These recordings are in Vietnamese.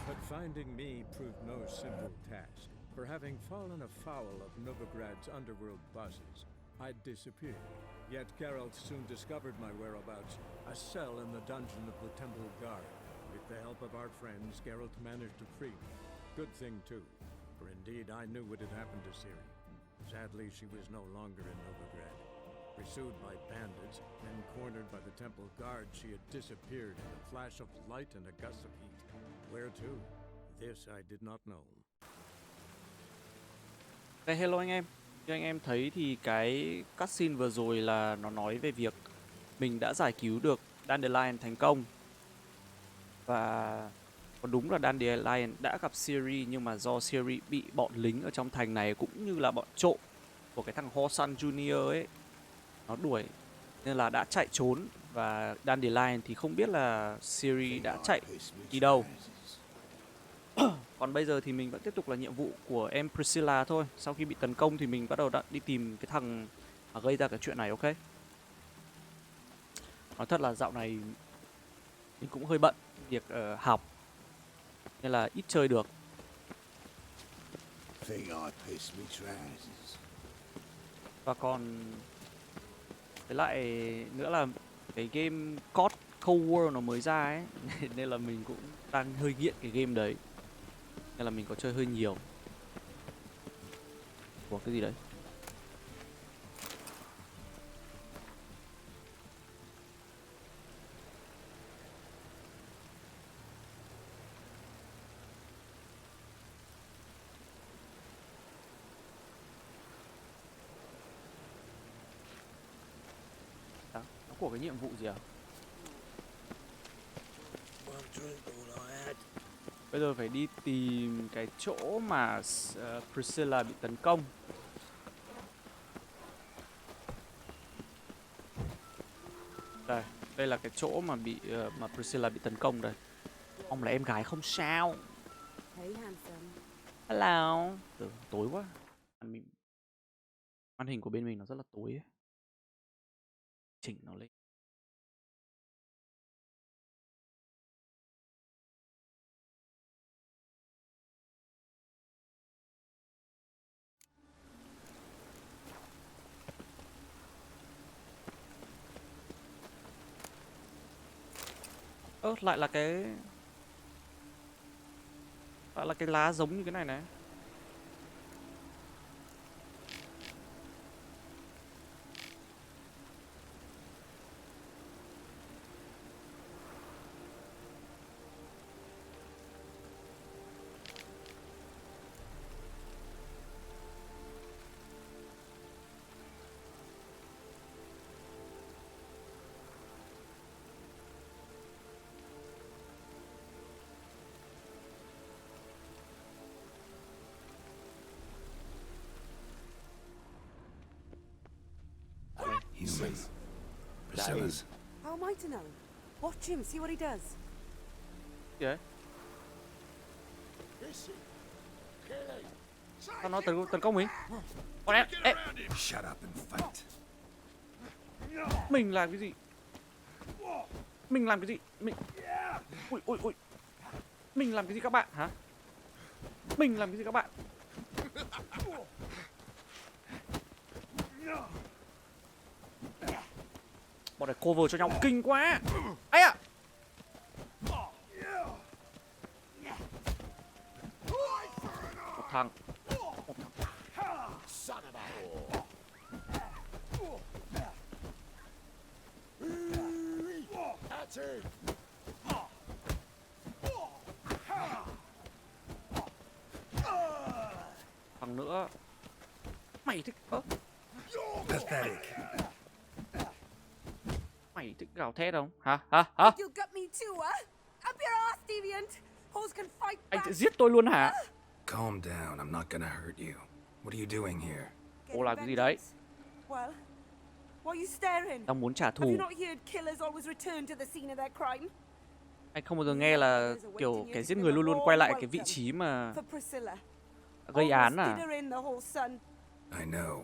But finding me proved no simple task. For having fallen afoul of Novigrad's underworld bosses, I disappeared. Yet Geralt soon discovered my whereabouts, a cell in the dungeon of the Temple Guard. With the help of our friends, Geralt managed to free me. Good thing, too, for indeed I knew what had happened to Ciri. Sadly, she was no longer in Novigrad. Pursued by bandits, then cornered by the Temple Guard, she had disappeared in a flash of light and a gust of heat. Where to? This I did not know. Hey, hello anh em. Như anh em thấy thì cái cutscene vừa rồi là nó nói về việc mình đã giải cứu được Dandelion thành công. Và có đúng là Dandelion đã gặp Ciri, nhưng mà do Ciri bị bọn lính ở trong thành này cũng như là bọn trộm của cái thằng Hosan Junior ấy nó đuổi, nên là đã chạy trốn. Và Dandelion thì không biết là Ciri đã chạy đi đâu. Còn bây giờ thì mình vẫn tiếp tục là nhiệm vụ của em Priscilla thôi. Sau khi bị tấn công thì mình bắt đầu đã đi tìm cái thằng mà gây ra cái chuyện này, ok? Nói thật là dạo này mình cũng hơi bận việc học, nên là ít chơi được. Và còn với lại nữa là cái game Cold War nó mới ra ấy nên là mình cũng đang hơi nghiện cái game đấy, nên là mình có chơi hơi nhiều. Ủa cái gì đấy? Đó, nó của cái nhiệm vụ gì à? Bây giờ phải đi tìm cái chỗ mà Priscilla bị tấn công. Đây là cái chỗ mà mà Priscilla bị tấn công đây. Ông là em gái không sao? Hello. Tối quá. Màn hình của bên mình nó rất là tối ấy. Chỉnh nó lên. Lại là cái lá giống như cái này này. Humans. Priscilla's. How am I to know? Watch him, see what he does. Gì sao nó tấn công mình? Con em, Shut up and fight. mình làm cái gì? Mình làm cái gì? Ui. Mình làm cái gì các bạn hả? Mình làm cái gì các bạn? Bọn này cover cho nhau kinh quá. Ấy à. Một thằng. Thằng nữa. Mày thích Pathetic. Mày thích gào thét không? Hả? You got me too, huh? Up your ass, deviant! Hoes can fight Anh back. sẽ giết tôi luôn hả? Calm down. I'm not gonna hurt you. What are you doing here? Cô làm cái gì đấy? Well, why are you staring? Tao muốn trả Have thù. you not heard killers always return to the scene of their crime? Anh không bao giờ nghe là kiểu kẻ giết người luôn luôn quay lại cái vị trí mà For Priscilla. gây án Almost à? did her in the whole sun. I know.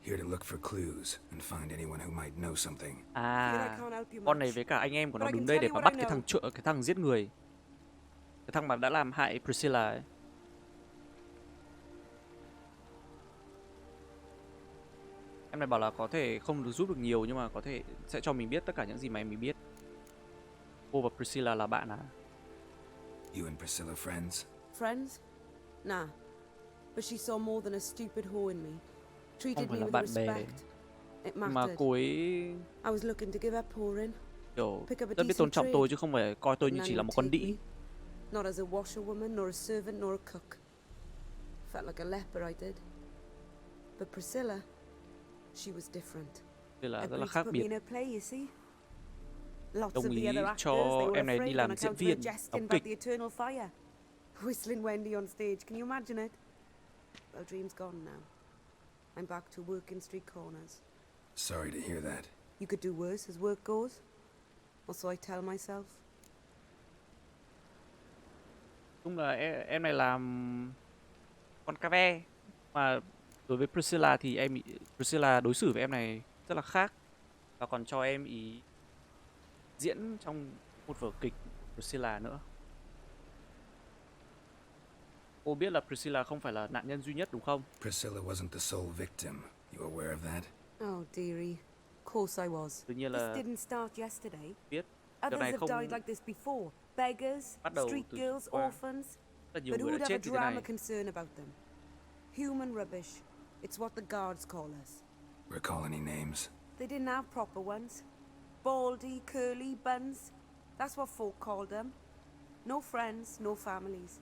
Here to look for clues and find anyone who might know something. À, con này với cả anh em của nó đứng đây để mà bắt cái thằng giết người. Cái thằng mà đã làm hại Priscilla ấy. Em này bảo là có thể không được giúp được nhiều nhưng mà có thể sẽ cho mình biết tất cả những gì mà em mình biết. Cô và Priscilla là bạn à? You and Priscilla friends? Friends? Nah. But she saw more than a stupid whore in me. Không Treated phải me là with bạn bè. respect. It Mà mattered. cô ấy I was looking to give up pouring. kiểu Pick up a rất biết tôn decent trọng trade. tôi chứ không phải coi tôi But như none chỉ là would một con take đĩ. me. Not as a washerwoman, nor a servant, nor a cook. Felt like a leper, I did. But Priscilla, she was different. Nên là rất là Agreed to khác put me biệt. in her play, you see. Lots Đồng of the ý other actors, cho they were em này đi afraid on làm diễn account of her viên, jesting đóng about kịch. the eternal fire. Whistling Wendy on stage, can you imagine it? Well, dream's gone now. I'm back to working street corners. Sorry to hear that. You could do worse as work goes. Or so I tell myself. Đúng là em này làm con cá ve. Mà đối với Priscilla thì Priscilla đối xử với em này rất là khác. Và còn cho em ý diễn trong một vở kịch Priscilla nữa. Cô biết là Priscilla không phải là nạn nhân duy nhất đúng không? Priscilla wasn't the sole victim. You aware of that? Oh, dearie. Of course I was. Tự nhiên This là didn't start yesterday. biết điều Others này have không died like this before. Beggars, bắt đầu street từ girls, qua. orphans. Rất nhiều But người who'd đã have a chết như thế drama này. concern about them? Human rubbish. It's what the guards call us. Recall any names? They didn't have proper ones. Baldy, curly, buns. That's what folk called them. No friends, no families.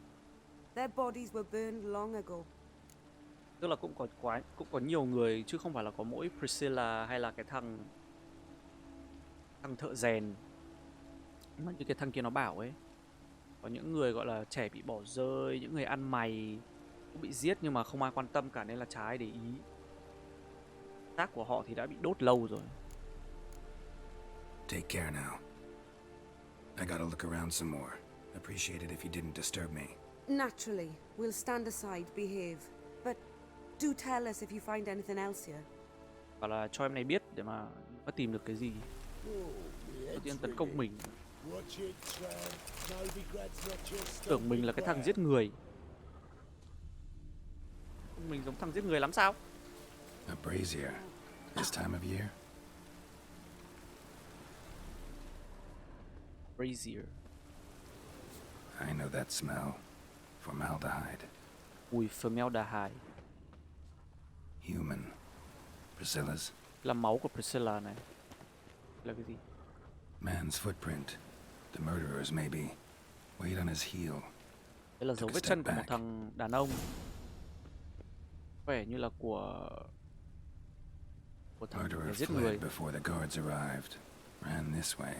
Their bodies were burned long ago. Tức là cũng có nhiều người chứ không phải là có mỗi Priscilla hay là cái thằng thợ rèn. Mà như cái thằng kia nó bảo ấy, có những người gọi là trẻ bị bỏ rơi, những người ăn mày cũng bị giết nhưng mà không ai quan tâm cả nên là chả ai để ý. Xác của họ thì đã bị đốt lâu rồi. Take care now. I gotta look around some more. Appreciate it if you didn't disturb me. Naturally, we'll stand aside, behave. But do tell us if you find anything else here. Và là cho em này biết để mà có tìm được cái gì. Đầu tiên tấn công mình. Tưởng mình là cái thằng giết người. Mình giống thằng giết người lắm sao? A brazier. This time of year? Brazier. I know that smell. Formaldehyde. Mùi formaldehyde. Human. Priscilla's. Là máu của Priscilla này. Là cái gì? Man's footprint. The murderer's maybe. Weight on his heel. Đây là dấu vết chân của một thằng đàn ông. Vẻ như là của thằng Murderer kẻ giết người. fled before the guards arrived. Ran this way.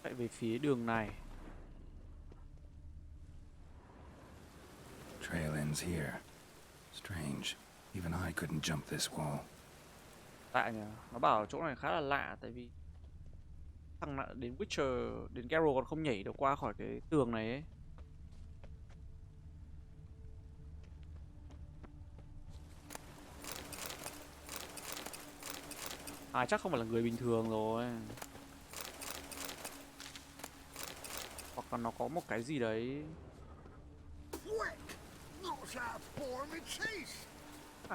Chạy về phía đường này. Trail ends here. Strange. Even I couldn't jump this wall. Tại nhỉ, nó bảo chỗ này khá là lạ tại vì thằng đến Witcher, đến Geralt còn không nhảy được qua khỏi cái tường này ấy. Chắc không phải là người bình thường rồi. Hoặc là nó có một cái gì đấy.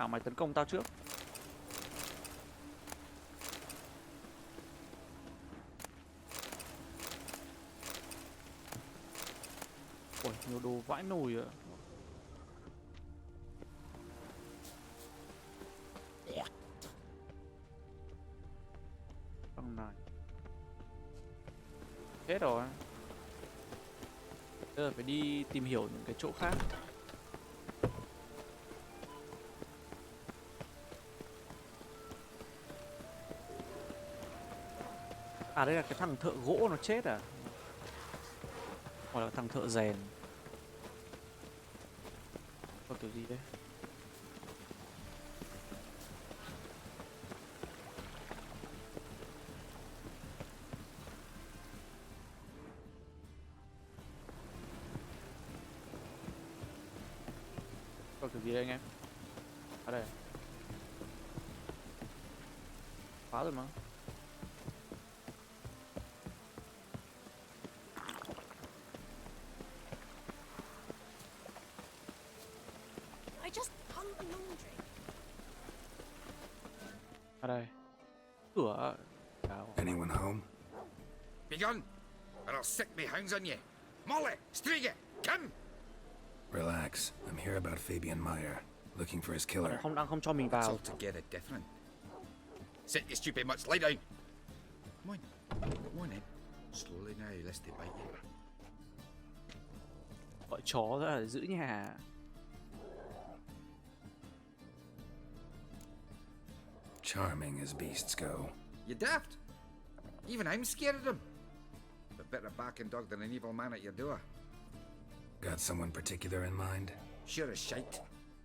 Mày tấn công tao trước. Ôi, nhiều đồ vãi nồi ạ. Thằng này hết rồi. Bây giờ phải đi tìm hiểu những cái chỗ khác. À đây là cái thằng thợ gỗ nó chết à? Hoặc là thằng thợ rèn. Có kiểu gì đấy? Có kiểu gì đây anh em? Ở đây. Phá rồi mà. Ở đây. Cửa. Chào. Anyone home? Be gone, or I'll sick me hounds on you. Molly, Striga, come! Relax. I'm here about Fabian Meyer, looking for his killer. Đang không cho mình It's vào. altogether different. Sit you stupid mutts, lie down. Come on in. Slowly now, lest they bite you. Gọi chó ra để giữ nhà. Charming as beasts go. You daft? Even I'm scared of them. A better barking dog than an evil man at your door. Got someone particular in mind? Sure as shite.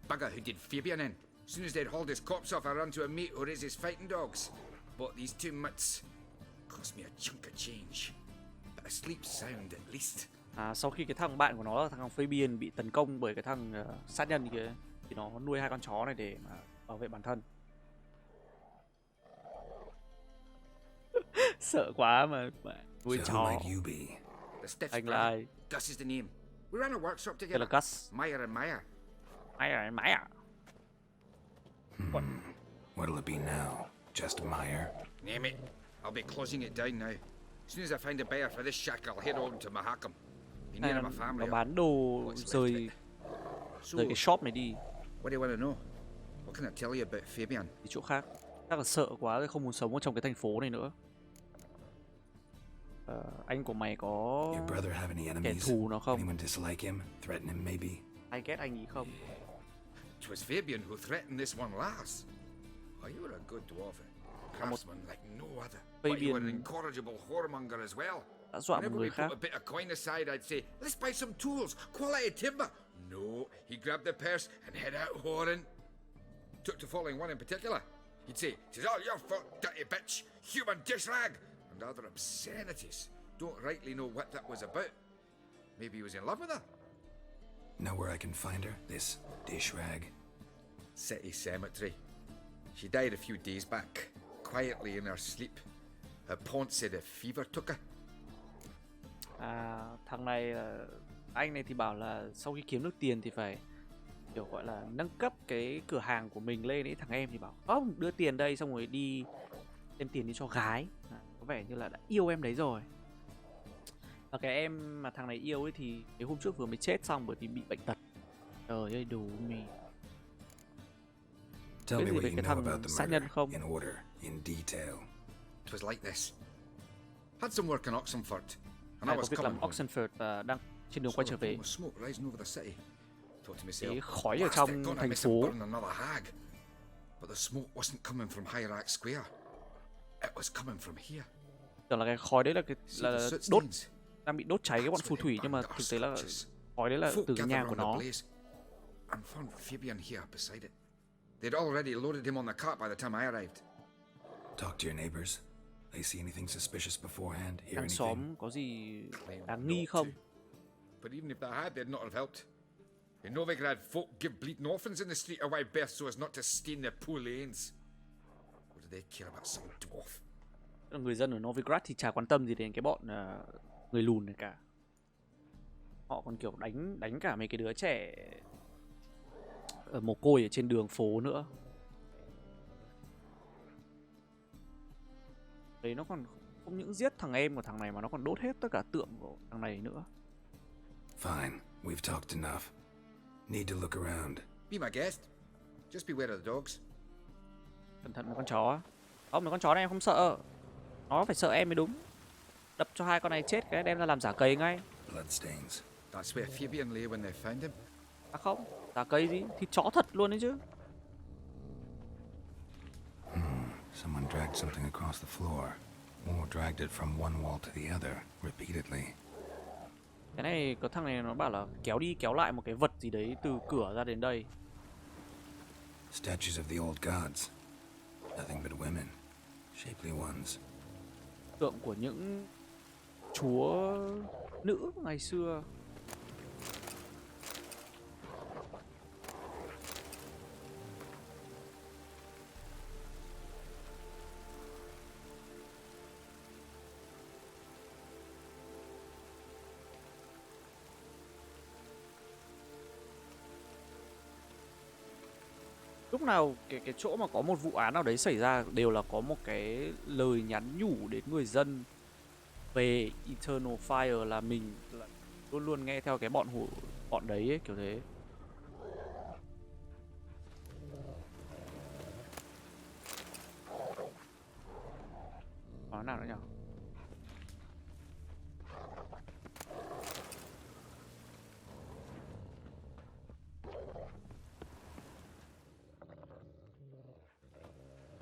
Bugger who did Fabian in. As soon as they'd hauled his corpse off, I run to a mate who raises fighting dogs. Bought these 2 mutts. Cost me a chunk of change. But I sleep sound at least. Sau khi cái thằng bạn của nó là thằng Fabian bị tấn công bởi cái thằng sát nhân kia, thì nó nuôi 2 con chó này để mà bảo vệ bản thân. Sợ quá mà nuôi So who chó. might you be? The stiff Anh brother. là ai? Gus is the name. We ran a workshop Đây là together. Gus. Meyer and Meyer. Mày à? What'll it be now? Just Meyer? Name it. I'll be closing it down now. As soon as I find a buyer for this shack, I'll head on to Mahakam. Be Này near là my nó family. bán đồ rời So, cái shop này đi what do you want to know? What can I tell you about Fabian? đi chỗ khác. Chắc là sợ quá rồi không muốn sống ở trong cái thành phố này nữa. Anh của mày có Your brother have any kẻ enemies? thù nào không? Anyone dislike him? Threaten him, maybe? Ai ghét anh ý không? It was Fabian who threatened this one last. Oh, you were a good dwarf. Craftsman like no other. But you were an Fabian incorrigible whoremonger as well. đã dọa một Whenever người we khác. put a bit of coin aside, I'd say, let's buy some tools, quality timber. No, he grabbed the purse and head out whoring. Took to following one in particular. He'd say, "'Tis all your fault, dirty bitch, human dish rag," and other obscenities. Don't rightly know what that was about. Maybe he was in love with her. Know where I can find her? This dish rag? City cemetery. She died a few days back, quietly in her sleep. Her paunch said a fever took her. Thằng này anh này thì bảo là sau khi kiếm được tiền thì phải kiểu gọi là nâng cấp cái cửa hàng của mình lên ấy. Thằng em thì bảo không, đưa tiền đây xong rồi đi đem tiền đi cho gái. Có vẻ như là đã yêu em đấy rồi. Và cái em mà thằng này yêu ấy thì cái hôm trước vừa mới chết xong bởi vì bị bệnh tật. Trời ơi đủ mì. Tell me Biết gì what về you cái know thằng about the sát murder, nhân không? in order, in detail. It was like this. Had some work in Oxenford, and I Này có was việc coming làm home. Oxenford và đang trên đường Saw quay a trở về. plume of smoke rising over the city. Thought to myself, Cái khói ở "Blast trong it, gonna thành miss him phố. burning another hag." But the smoke wasn't coming from Hierarch Square. It was coming from here. Tưởng là cái khói đấy là cái See the là soot đốt, stains? đang bị đốt cháy cái bọn That's phù where thủy, they nhưng mà burned thực our tế là sculptures. khói đấy là Folk từ cái gathered nhà của around the nó. blaze and found Fabian here beside it. They'd already loaded him on the cart by the time I arrived. Talk to your neighbors. They see anything suspicious beforehand? Hear Hàng anything? xóm có gì Claimed đáng nghi not không? to. But even if they had, they'd not have helped. In Novigrad, folk give bleeding orphans in the street a wide berth so as not to stain their poor lanes. What do they care about some dwarf? Người dân ở Novigrad thì chả quan tâm gì đến cái bọn người lùn này cả. Họ còn kiểu đánh cả mấy cái đứa trẻ ở mồ côi ở trên đường phố nữa. Đấy, nó còn không những giết thằng em của thằng này mà nó còn đốt hết tất cả tượng của thằng này nữa. Fine, we've talked enough. Need to look around. Be my guest. Just beware of the dogs. Cẩn thận với con chó. Không, mấy con chó này em không sợ. Nó phải sợ em mới đúng. Đập cho 2 con này chết cái đem ra làm giả cầy ngay. Bloodstains. That's where Fabian lay when they found him. À không, giả cầy gì? Thịt chó thật luôn đấy chứ. Someone dragged something across the floor. Or dragged it from one wall to the other, repeatedly. Cái này, có thằng này nó bảo là kéo đi kéo lại một cái vật gì đấy từ cửa ra đến đây. Statues of the old gods. Nothing but women. Shapely ones. Tượng của những chúa nữ ngày xưa. Lúc nào cái chỗ mà có một vụ án nào đấy xảy ra đều là có một cái lời nhắn nhủ đến người dân về Eternal Fire, là mình là luôn luôn nghe theo cái bọn đấy ấy, kiểu thế. Có nào nữa nhỉ?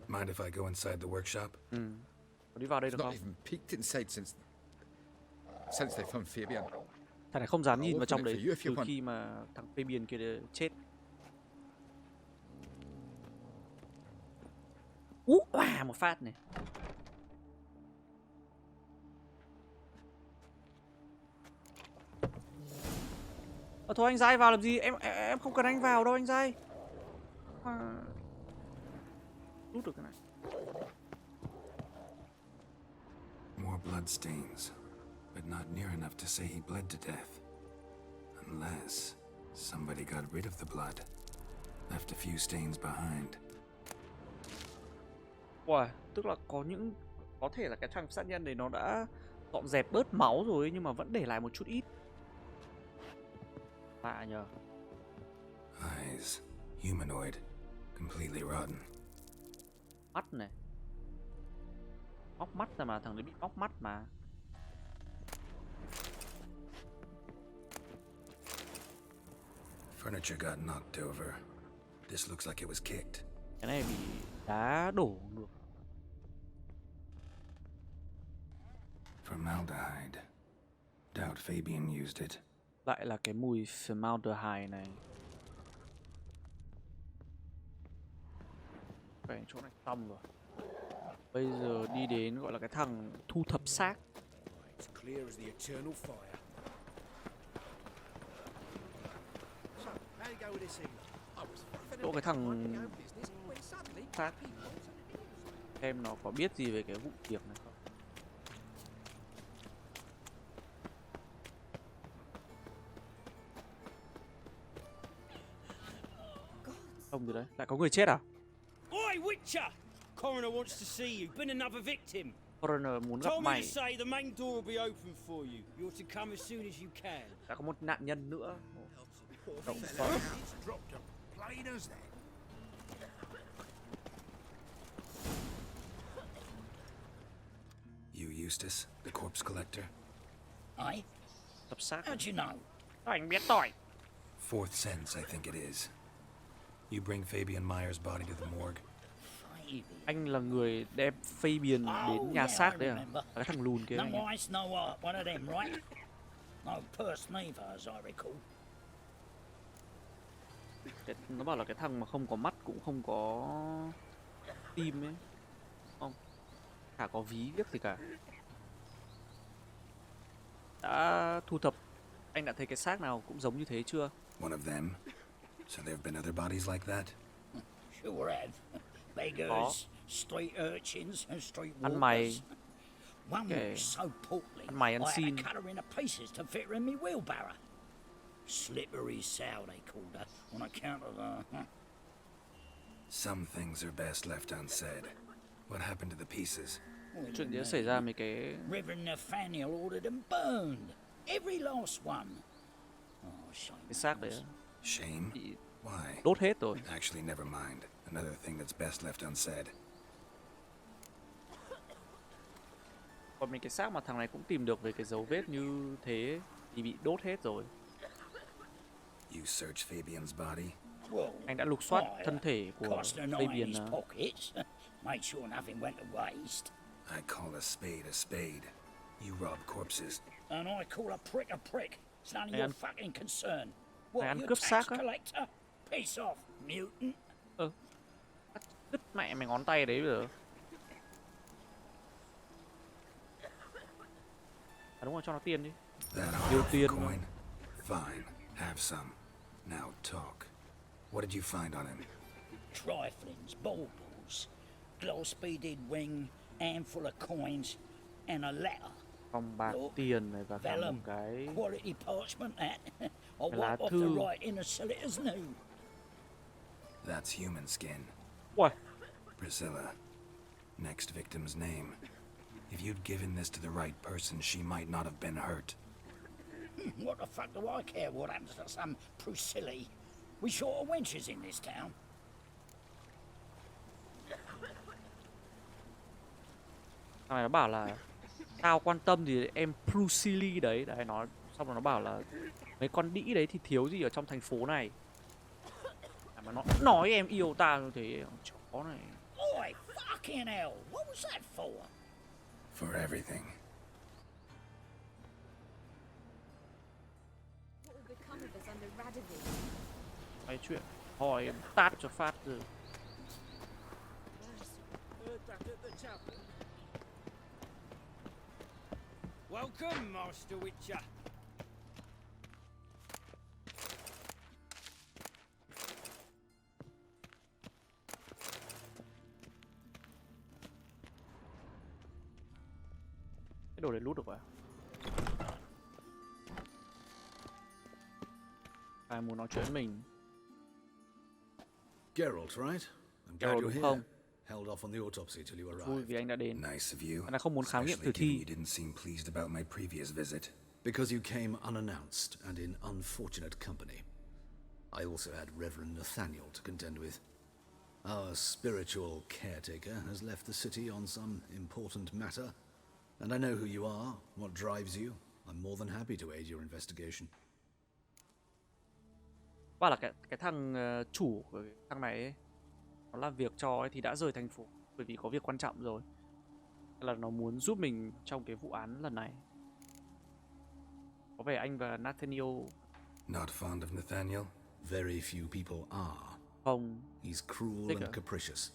Mind if I go inside the workshop? Có đi vào đây được Not không? even peeked inside since they found Fabian. Thằng này không dám nhìn I'll vào trong open it đấy for you if you từ want. khi mà thằng Fabian kia chết. Một phát này. Thôi anh Giai vào làm gì? Em không cần anh vào đâu anh Giai. Rút được cái này. More blood stains, but not near enough to say he bled to death. Unless somebody got rid of the blood, left a few stains behind. Wow, tức là có thể là cái thằng sát nhân này nó đã dọn dẹp bớt máu rồi ấy, nhưng mà vẫn để lại một chút ít. Lạ nhờ. Eyes, humanoid, completely rotten. Mắt này. Móc mắt ra mà, thằng đấy bị móc mắt mà. Furniture got knocked over. This looks like it was kicked. Cái này bị đá đổ ngược. Formaldehyde. Doubt Fabian used it. Lại là cái mùi formaldehyde này. Cái chỗ này xong rồi. Bây giờ đi đến gọi là cái thằng thu thập xác. It's clear as the eternal fire. So, how you go with this evening? Chỗ cái thằng xác. Em nó có biết gì về cái vụ việc này không? Không gì đấy, lại có người chết à? Oi, Witcher! Coroner wants to see you. Been another victim. Coroner muốn gặp Told me mày. to say the main door will be open for you. You're to come as soon as you can. Đã có một nạn nhân nữa. Động It's vật. dropped them plain as that. You, Eustace, the corpse collector? Aye? Tập xác. How'd you know? Anh biết rồi. Fourth sense, I think it is. You bring Fabian Meyer's body to the morgue. Fabian. Anh là người đem Fabian đến nhà xác đấy à? Là cái thằng lùn kia No anh ấy. eyes, no art, one of them, right? No purse neither, as I recall. Nó bảo là cái thằng mà không có mắt cũng không có tim ấy. Không. Chả có ví viết gì cả. Đã thu thập. Anh đã thấy cái xác nào cũng giống như thế chưa? One of them. So there have been other bodies like that? Sure have. Beggars, street urchins, and street Ăn mày. walkers. One Okay. was so portly, Ăn mày ăn I had xin. to cut her into pieces to fit her in me wheelbarrow. Slippery sow, they called her, on account of her. Some things are best left unsaid. What happened to the pieces? Chuyện gì đã xảy ra mấy cái... Reverend Nathaniel ordered them burned. Every last one. Oh, shame. Cái xác đấy Shame? bị Why? đốt hết rồi. Actually, never mind. Another thing that's best left unsaid. Còn mấy cái xác mà thằng này cũng tìm được về cái dấu vết như thế thì bị đốt hết rồi. You search Fabian's body? Well, Anh đã lục soát thân thể của cast a knife in Fabian. his pockets. Made sure nothing went to waste. I call a spade a spade. You rob corpses. And I call a prick a prick. It's none of Mày your ăn- fucking concern. mày ăn What, you cướp tax xác á? collector? Piss off, mutant. Đứt mẹ mày ngón tay đấy bây giờ. À đúng rồi, cho nó tiền đi. That Tiêu half tiền. coin? Fine. Have some. Now talk. What did you find on him? Triflings, baubles, gloss-beaded ring, handful of coins, and a letter. Vòng bạc tiền này và cả một Vellum, cái... quality parchment that. I'll Cái lá wipe off thư. the writing and sell it as new. That's human skin. Ui, Priscilla. Next victim's name. If you'd given this to the right person, she might not have been hurt. What the fuck do I care what happens to some Priscilla? We short of wenches in this town. thằng này nó bảo là tao quan tâm thì em Priscilla đấy, đấy nó xong rồi nó bảo là mấy con đĩ đấy thì thiếu gì ở trong thành phố này. Mà nó nói em yêu tao như thế, chó này. Oi, fucking hell! What was that for? For everything. What will become of us under Radovid? Mấy chuyện hỏi tát cho phát rồi. Welcome, Master Witcher. Cái đồ đấy lút được à? Ai muốn nói chuyện với mình? Geralt, right? I'm glad Geralt you're đúng here. không? Held off on the autopsy till you Vui arrived. vì anh đã đến. Nice of you. Anh đã không muốn khám nghiệm tử Especially given thi. you didn't seem pleased about my previous visit. Because you came unannounced and in unfortunate company. I also had Reverend Nathaniel to contend with. Our spiritual caretaker has left the city on some important matter, and I know who you are, what drives you. I'm more than happy to aid your investigation. Và là cái thằng chủ của cái thằng này ấy, nó làm việc cho ấy thì đã rời thành phố bởi vì có việc quan trọng rồi. Nên là nó muốn giúp mình trong cái vụ án lần này. Có vẻ anh và Nathaniel Not fond of Nathaniel? Very few people are. không. He's cruel Digger. and capricious.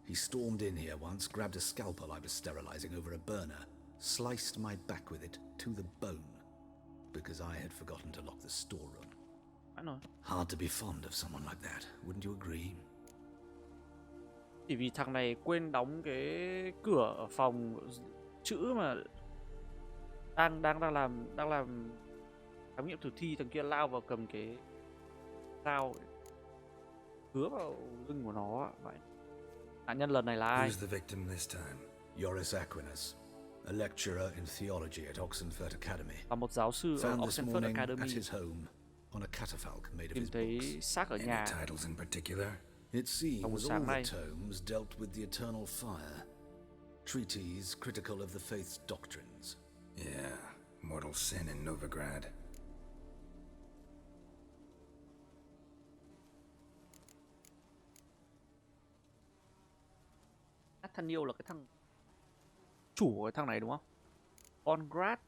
He stormed in here once, grabbed a scalpel I was sterilizing over a burner, sliced my back with it to the bone, because I had forgotten to lock the storeroom. Phải rồi. Hard to be fond of someone like that, wouldn't you agree? Chỉ vì thằng này quên đóng cái cửa ở phòng chữ mà đang làm khám nghiệm tử thi, thằng kia lao vào cầm cái dao cứa vào lưng của nó ạ. Vậy nạn nhân lần này là ai? Who's the victim this time? Joris Aquinas, a lecturer in theology at Oxenford Academy. Là một giáo sư ở Found this Oxenford morning at Academy. his home on a catafalque made of Tìm his thấy books. xác ở Any nhà. titles in particular? It seems Ông all sáng the nay. tomes dealt with the eternal fire, treatises critical of the faith's doctrines. Yeah, mortal sin in Novigrad. Nathaniel là cái thằng chủ của cái thằng này đúng không? Von Grad,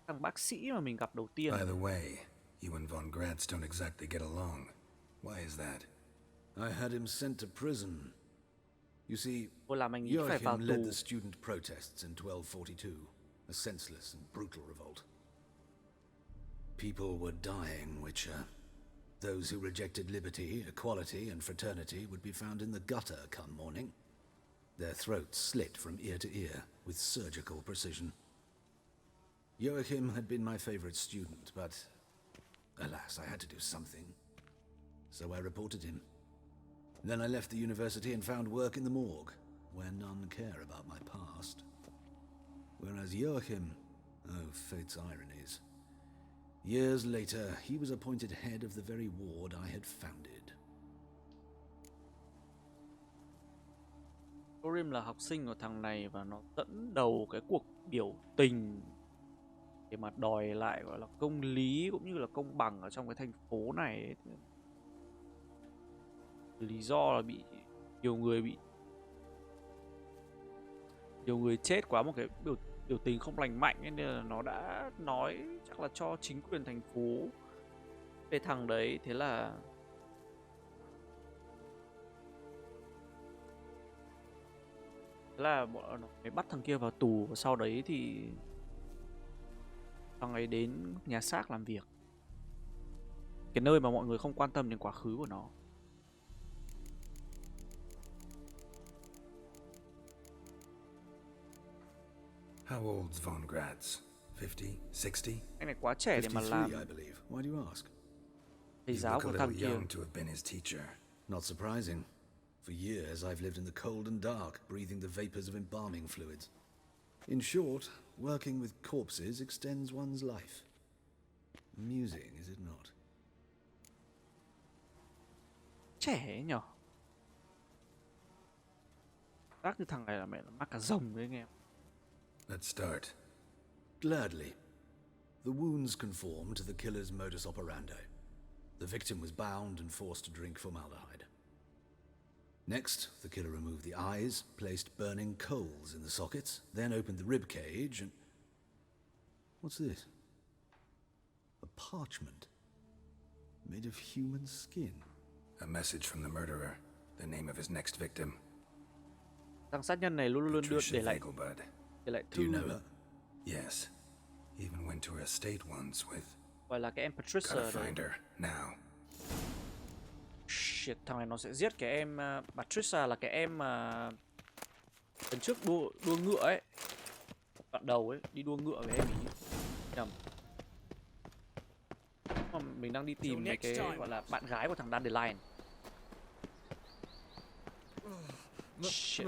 thằng bác sĩ mà mình gặp đầu tiên. By the way, you and Von Gratz don't exactly get along. Why is that? I had him sent to prison. You see, Tôi làm anh nghĩ phải vào Joachim led tù. the student protests in 1242, a senseless and brutal revolt. People were dying, Witcher. Those who rejected liberty, equality, and fraternity would be found in the gutter come morning. Their throats slit from ear to ear with surgical precision. Joachim had been my favorite student, but alas, I had to do something. So I reported him. Then I left the university and found work in the morgue, where none care about my past. Whereas Joachim, oh, fate's ironies. Years later, he was appointed head of the very ward I had founded. Thorim là học sinh của thằng này và nó dẫn đầu cái cuộc biểu tình để mà đòi lại gọi là công lý cũng như là công bằng ở trong cái thành phố này ấy. Lý do là bị nhiều người chết quá, một cái biểu tình không lành mạnh ấy, nên là nó đã nói chắc là cho chính quyền thành phố về thằng đấy. Thế là bọn nó mới bắt thằng kia vào tù, và sau đấy thì thằng ấy đến nhà xác làm việc, cái nơi mà mọi người không quan tâm đến quá khứ của nó. How old's Von Gratz? 50? 60? Anh này quá trẻ để mà 53, làm I believe. Why do you ask? thầy You giáo look a của little thằng kia. young to have been his teacher. Not surprising. For years I've lived in the cold and dark, breathing the vapors of embalming fluids. In short, working with corpses extends one's life. Amusing, is it not? Trẻ ấy nhở. Giác như thằng này là mẹ nó mắc cả rồng đấy anh em. Let's start. Gladly. The wounds conform to the killer's modus operandi. The victim was bound and forced to drink formaldehyde. Next, the killer removed the eyes, placed burning coals in the sockets, then opened the rib cage and... What's this? A parchment made of human skin. A message from the murderer. The name of his next victim. Thằng sát nhân này luôn luôn đưa Patricia để lại Vegelbud. để lại Do you thư, know her? Yes. Even went to her estate once with... gọi là cái em Patricia Gotta đấy. find her, now. Shit, thằng này nó sẽ giết cái em Patricia là cái em mà lần trước đua ngựa ấy. Đoạn đầu ấy, đi đua ngựa với em ý. Nhầm. Mà mình đang đi tìm mấy cái gọi là bạn gái của thằng Dandelion. Shit.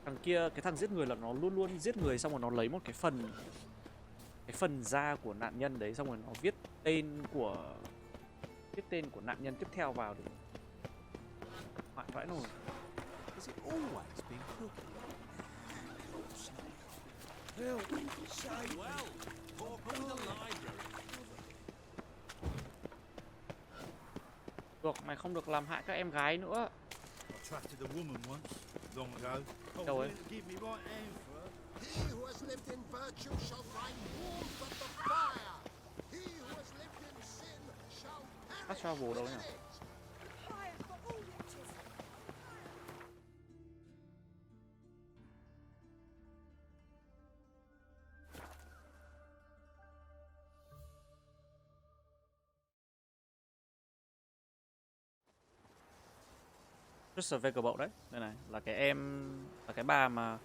Thằng kia, cái thằng giết người là nó luôn luôn giết người xong rồi nó lấy một cái phần da của nạn nhân đấy, xong rồi nó viết tên của nạn nhân tiếp theo vào để hoại vãi nồi. Được, mày không được làm hại các em gái nữa. Attracted a woman once, long ago. Đâu ấy? Give me right hand for her. He who has lived in virtue shall find warmth of the fire. He who has lived in sin shall Các travel đâu nhỉ? Fire for all witches. Crystal Vegelbud đấy, đây này là cái em, là cái bà mà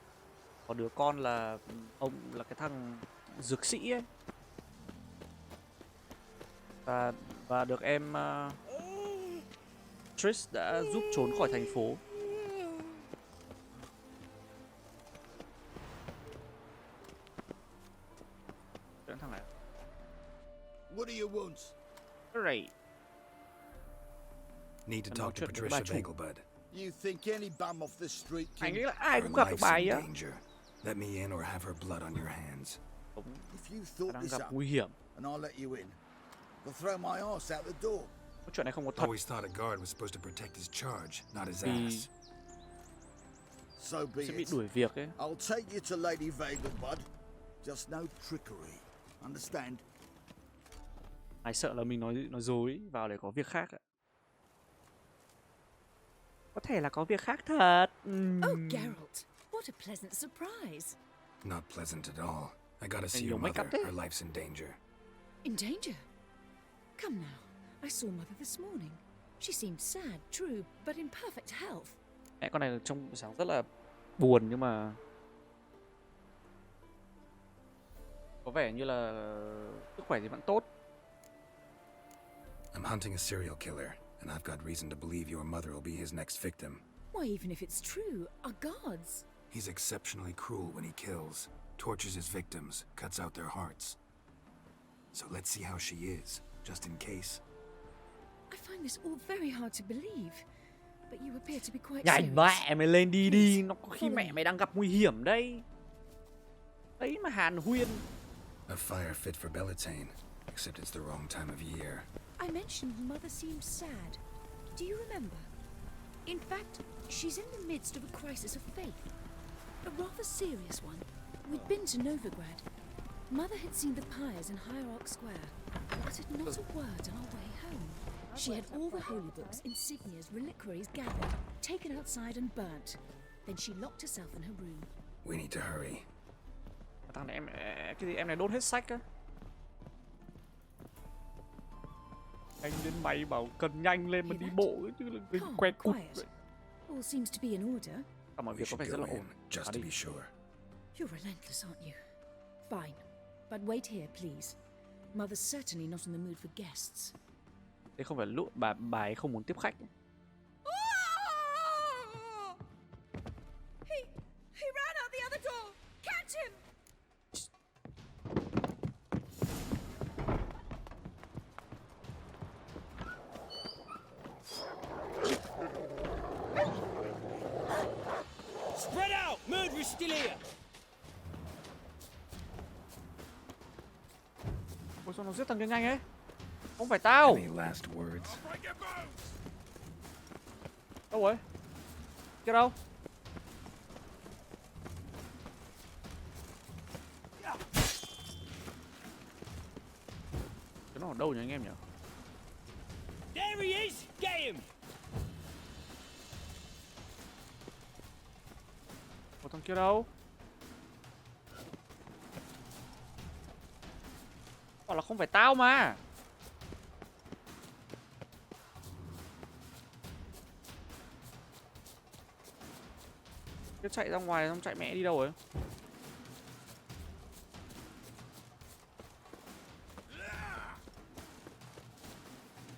có đứa con là ông, là cái thằng dược sĩ ấy, và được em Trish đã giúp trốn khỏi thành phố. Đến thằng này. What do you want? Right. Need to Anh talk nói to chuyện với Patricia bà chủ. Vegelbud. You think any bum off the street Anh can... nghĩ là ai cũng Her gặp được life's bà ấy in á. danger. Let me in or have her blood on your hands. Ông If you thought đang this gặp up nguy hiểm. and I'll let you in, I'll throw my arse out the door. Có chuyện này không có thật. Always thought a guard was supposed to protect his charge, not his Vì ass. So be sẽ bị it. đuổi việc ấy. I'll take you to Lady Vegelbud. Just no trickery. Understand? Ai sợ là mình nói dối vào để có việc khác ạ. Có thể là có việc khác thật. Oh, Geralt, what a pleasant surprise. Not pleasant at all. I gotta see nhiều your make up mother. thế. Her life's in danger. In danger? Come now, I saw Mother this morning. She seemed sad, true, but in perfect health. Mẹ con này trông sáng rất là buồn nhưng mà có vẻ như là sức khỏe thì vẫn tốt. I'm hunting a serial killer, and I've got reason to believe your mother will be his next victim. Why, even if it's true, our gods. He's exceptionally cruel when he kills, tortures his victims, cuts out their hearts. So let's see how she is, just in case. I find this all very hard to believe, but you appear to be quite Nhanh serious. mẹ mày lên đi đi, nó có khi Follow mẹ me. mày đang gặp nguy hiểm đây. Đấy mà Hàn Huyên. A fire fit for Bellatane, except it's the wrong time of year. I mentioned Mother seemed sad. Do you remember? In fact, she's in the midst of a crisis of faith. A rather serious one. We'd been to Novigrad. Mother had seen the pyres in Hierarch Square, uttered not a word on our way home. She had all the holy books, insignias, reliquaries gathered, taken outside and burnt. Then she locked herself in her room. We need to hurry. Thằng này cái gì em này đốt hết sách á. Anh đến máy bảo cần nhanh lên mà đi bộ chứ là Calm, que cụt quiet. vậy. All seems to be in order. Mọi We việc có should vẻ rất go là ổn. in, just Vào to đi. be sure. You're relentless, aren't you? Fine. But wait here, please. Mother's certainly not in the mood for guests. Thế không phải lúc bà ấy không muốn tiếp khách. He ran out the other door! Catch him! Spread out! Murderer's still here! Ôi sao nó giết thằng kia nhanh ấy? Không phải tao. Any last words? Đâu rồi? Kia đâu? Cái nó ở đâu nhỉ anh em nhỉ? There he is! Get him! Có thằng kia đâu? Bảo là không phải tao mà. Cứ chạy ra ngoài xong chạy mẹ đi đâu rồi?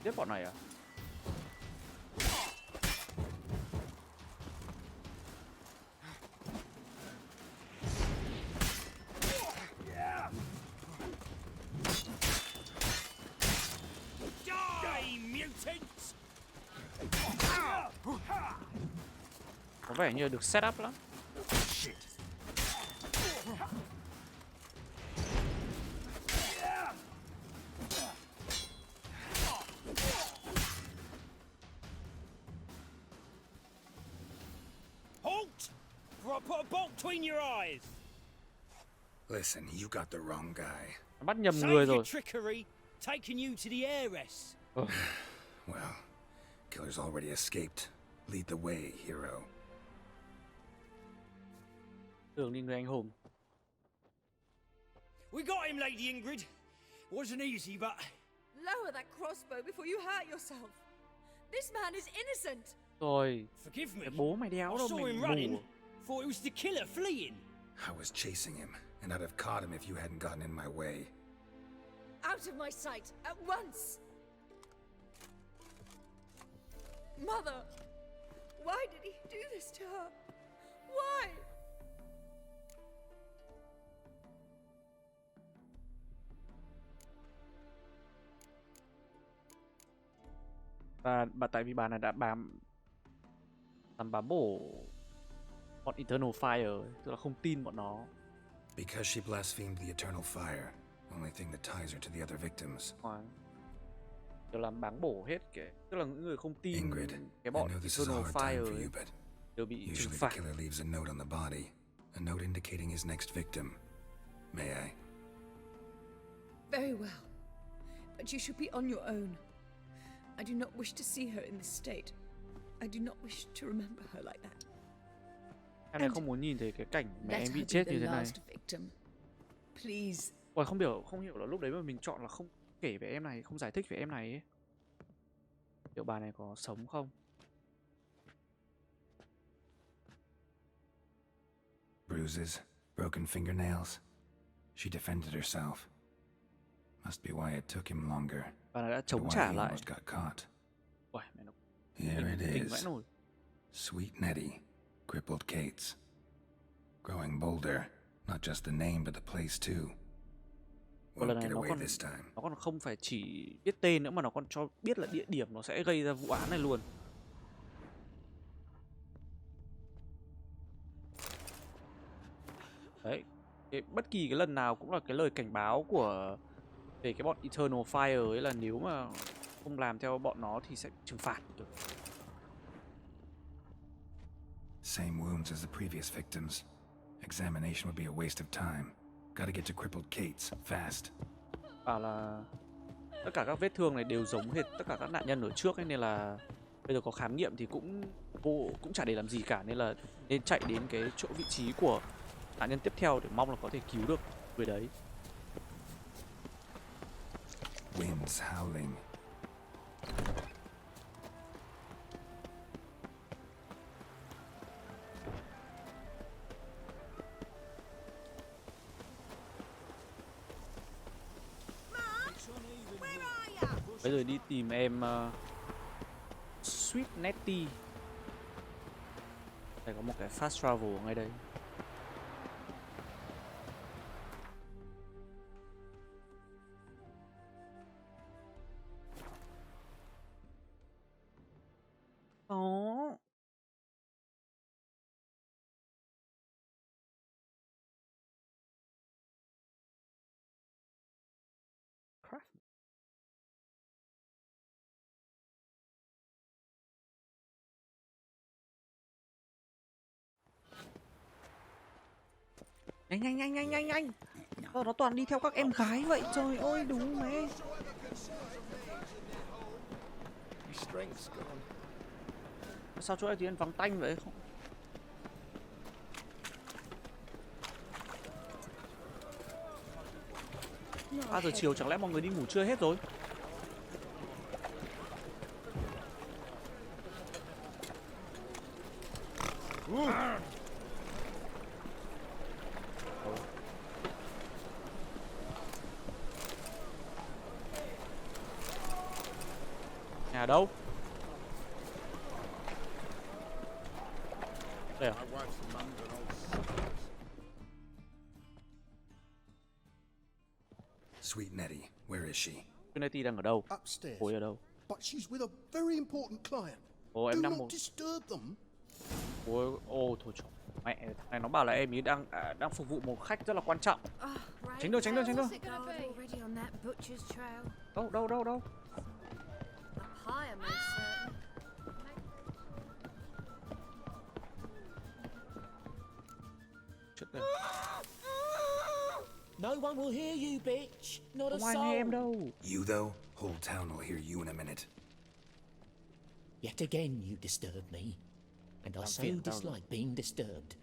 Giết bọn này à? Die, mutants! Có vẻ như được set up lắm. Halt! Before I put a bolt between your eyes! Listen, you got the wrong guy. Nó bắt nhầm Save người your rồi. trickery, taking you to the heiress. Well, killer's already escaped. Lead the way, hero. Tưởng đi người anh hùng. We got him, Lady Ingrid. Wasn't easy, but... Lower that crossbow before you hurt yourself. This man is innocent. Rồi, Forgive me. cái bố mày đéo I đâu saw mày him mù. running. Thought it was the killer fleeing. I was chasing him, and I'd have caught him if you hadn't gotten in my way. Out of my sight, at once! Mother! Why did he do this to her? Why? Bà tại vì bà này đã làm bám bổ bọn Eternal Fire ấy, tức là không tin bọn nó. Because she blasphemed the eternal fire, only thing that ties her to the other victims. Kiểu làm báng bổ hết cái, tức là những người không tin Ingrid, cái I bọn know this is a Eternal hard time Fire for ấy, you, but đều bị trừng usually the phạt. killer leaves a note on the body, a note indicating his next victim. May I? Very well. But you should be on your own. I do not wish to see her in this state. I do not wish to remember her like that. Em này không muốn nhìn thấy cái cảnh mẹ Let em bị her be chết the như thế này. last victim. Please. Ôi không hiểu là lúc đấy mà mình chọn là không kể về em này, không giải thích về em này ấy. Liệu bà này có sống không? Bruises, broken fingernails. She defended herself. Must be why it took him longer. Bà này đã and chống why trả he lại. almost got caught. Ôi, mẹ nó Here it kinh vãi is. nổi. Sweet Nettie, crippled Kate's. Growing bolder, not just the name but the place too. Và lần Won't này get nó away còn this time. không phải chỉ biết tên nữa mà nó còn cho biết là địa điểm nó sẽ gây ra vụ án này luôn. Đấy, bất kỳ cái lần nào cũng là cái lời cảnh báo của về cái bọn Eternal Fire ấy, là nếu mà không làm theo bọn nó thì sẽ trừng phạt. Same wounds as the previous victims. Examination would be a waste of time. Gotta get to crippled Kate's fast. Bảo là tất cả các vết thương này đều giống hệt tất cả các nạn nhân ở trước ấy, nên là bây giờ có khám nghiệm thì cũng chả để làm gì cả, nên là nên chạy đến cái chỗ vị trí của nạn nhân tiếp theo để mong là có thể cứu được người đấy. Winds howling. Bây giờ đi tìm em Sweet Netty. Đây có một cái fast travel ngay đây. Đó. Crap. Nhanh. Nó toàn đi theo các em gái vậy. Trời ơi, đúng mẹ. Sao chỗ này thì vắng tanh vậy? Giờ chiều chẳng lẽ mọi người đi ngủ trưa hết rồi? Nhà đâu? Đây à? Sweet Nettie, where is she? Trinity đang ở đâu? Upstairs. Cô ấy ở đâu? But she's with a very important client. Ồ, em Do đang not một. disturb them. Ôi, thôi trời. Mẹ này nó bảo là em ấy đang phục vụ một khách rất là quan trọng. Tránh đường. Đâu. Chết rồi. No one will hear you, bitch. Not a Không ai soul. nghe em đâu. You, though? Whole town will hear you in a minute. Yet again, you disturb me. And I so dislike being disturbed.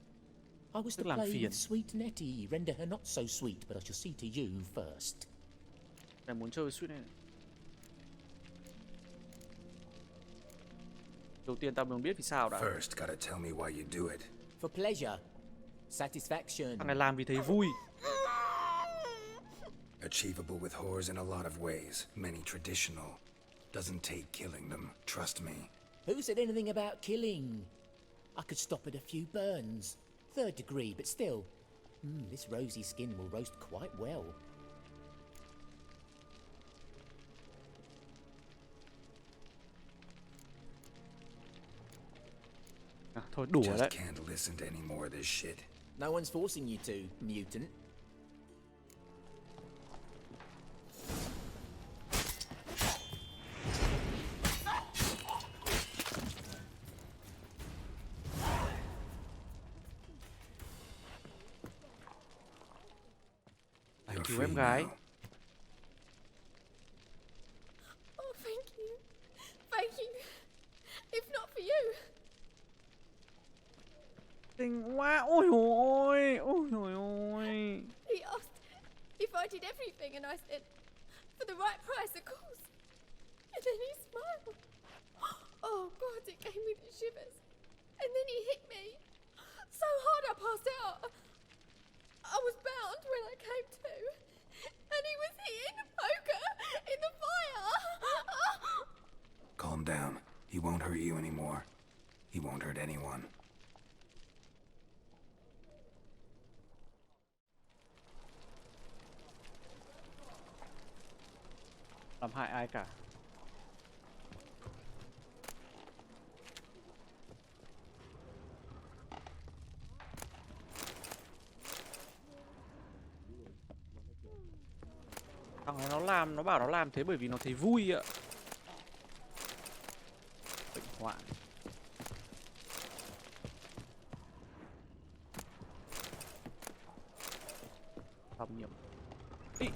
I was to play with Sweet Nettie, render her not so sweet, but I shall see to you first. Mày muốn chơi với Sweet này. Đầu tiên tao muốn biết vì sao đã. First, gotta tell me why you do it. For pleasure. Satisfaction. Thằng này làm vì thấy vui. Achievable with whores in a lot of ways, many traditional. Doesn't take killing them, trust me. Who said anything about killing? I could stop at a few burns. 3rd degree, but still. This rosy skin will roast quite well. Thôi đủ rồi đấy. Just can't listen to any more of this shit. No one's forcing you to, mutant. Cứu em gái. Oh, thank you. Thank you. If not for you. Xinh quá. Ôi ôi. He asked if I did everything and I said, for the right price, of course. And then he smiled. Oh, God, it gave me the shivers. And then he hit me so hard I passed out. I was bound when I came to. And he was hitting the poker in the fire. Calm down. He won't hurt you anymore. He won't hurt anyone. Làm hại ai cả. Thằng này nó bảo nó làm thế bởi vì nó thấy vui ạ. Bệnh hoạn. Phạm nhiệm. Ý.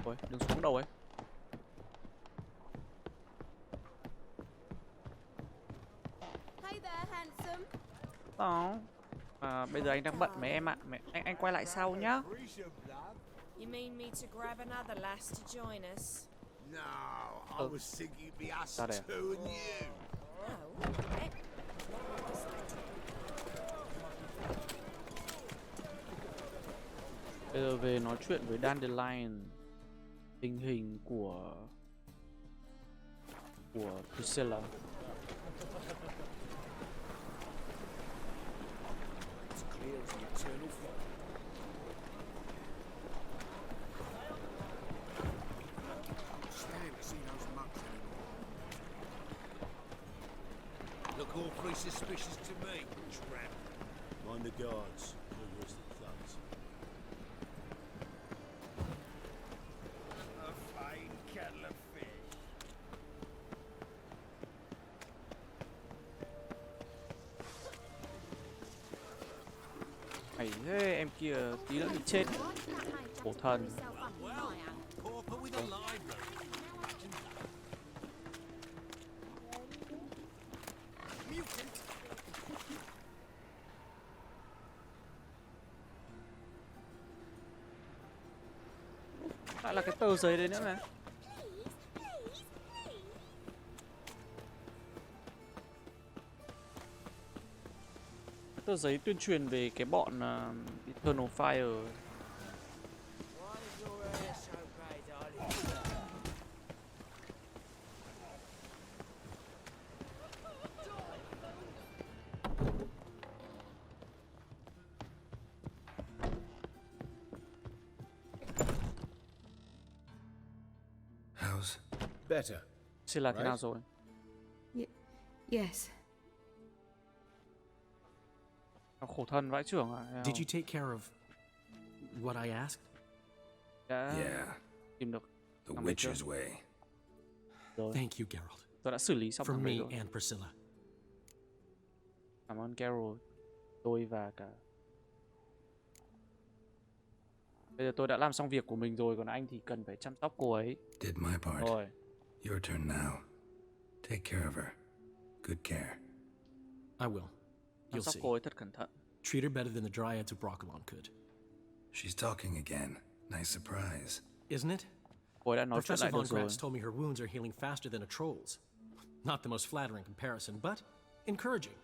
Ôi, đừng xuống đầu ấy. Hey there, handsome. Đó. Bây giờ anh đang bận mấy em ạ. Anh quay lại sau nhá. You mean me to grab another lass to join us? No, I was thinking it'd be us two and you. Oh, Bây giờ về nói chuyện với Dandelion. tình hình của Priscilla. Look awfully suspicious to me, tramp. Mind the guards. Where's the thugs? A fine kettle of fish. Mày thế, em kia tí nữa bị chết. Khổ thân. Pauper with a library. Lại là cái tờ giấy đấy nữa này. Tờ giấy tuyên truyền về cái bọn Eternal Fire. How's Better. Xin là thế nào rồi? Yes. Khổ thân vãi trưởng à? Did you take care of what I asked? yeah, Tìm được the thằng đấy witch's chưa? way. Rồi. Thank you, Geralt. Tôi đã xử lý xong For thằng đấy me rồi. and Priscilla. Cảm ơn Carol, tôi và cả. Bây giờ tôi đã làm xong việc của mình rồi, còn anh thì cần phải chăm sóc cô ấy. Did my part. Rồi. Your turn now. Take care of her. Good care. I will. Chăm You'll sóc see. cô ấy thật cẩn thận. Treat her better than the Dryads of Broccolon could. She's talking again. Nice surprise. Isn't it? Cô ấy đã nói chuyện Professor lại von được rồi. Gratz told me her wounds are healing faster than a troll's. Not the most flattering comparison, but encouraging.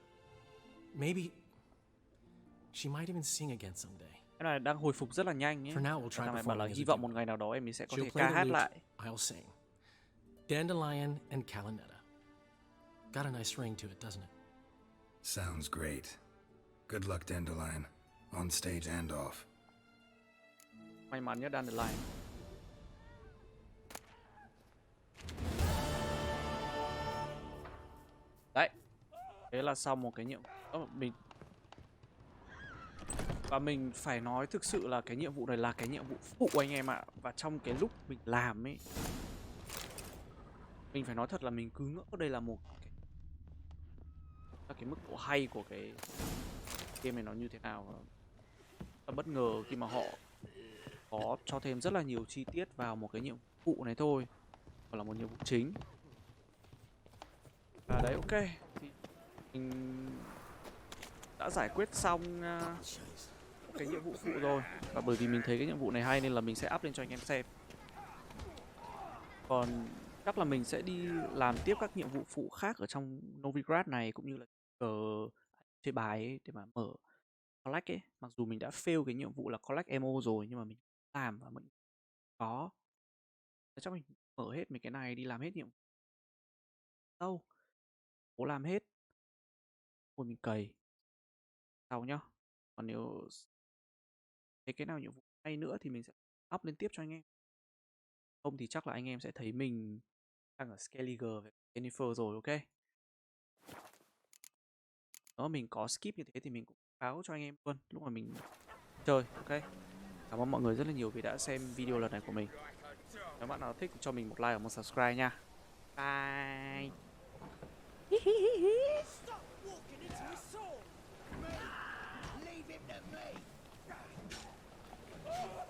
Maybe she might even sing again someday. Cái này đang hồi phục rất là nhanh nhé. For now, we'll try Thằng này bảo là performing as hy a vọng duo. một ngày nào đó em ấy sẽ có She'll thể play ca the hát lute, lại. I'll sing. Dandelion and Calinetta. Got a nice ring to it, doesn't it? Sounds great. Good luck, Dandelion. On stage and off. May mắn nhé, Dandelion. Đấy. Thế là xong một cái nhiệm vụ. Và mình phải nói thực sự là cái nhiệm vụ này là cái nhiệm vụ phụ anh em ạ. Và trong cái lúc mình làm ấy, mình phải nói thật là mình cứ ngỡ đây là một cái mức độ hay của cái game này nó như thế nào. Và bất ngờ khi mà họ có cho thêm rất là nhiều chi tiết vào một cái nhiệm vụ này thôi. Còn là một nhiệm vụ chính. Và đấy, ok. Thì mình đã giải quyết xong cái nhiệm vụ phụ rồi. Và bởi vì mình thấy cái nhiệm vụ này hay nên là mình sẽ up lên cho anh em xem. Còn chắc là mình sẽ đi làm tiếp các nhiệm vụ phụ khác ở trong Novigrad này, cũng như là chơi bài ấy, để mà mở collect ấy. Mặc dù mình đã fail cái nhiệm vụ là collect ammo rồi, nhưng mà mình làm và mình có. Chắc mình mở hết mấy cái này, đi làm hết nhiệm vụ đâu, cố làm hết rồi mình cày sau nhá. Còn nếu thấy cái nào nhiệm vụ hay nữa thì mình sẽ up lên tiếp cho anh em. Không thì chắc là anh em sẽ thấy mình đang ở Skellige với Jennifer rồi, ok. Nếu mình có skip như thế thì mình cũng báo cho anh em luôn lúc mà mình chơi, ok. Cảm ơn mọi người rất là nhiều vì đã xem video lần này của mình. Nếu bạn nào thích cho mình một like và một subscribe nha. Bye.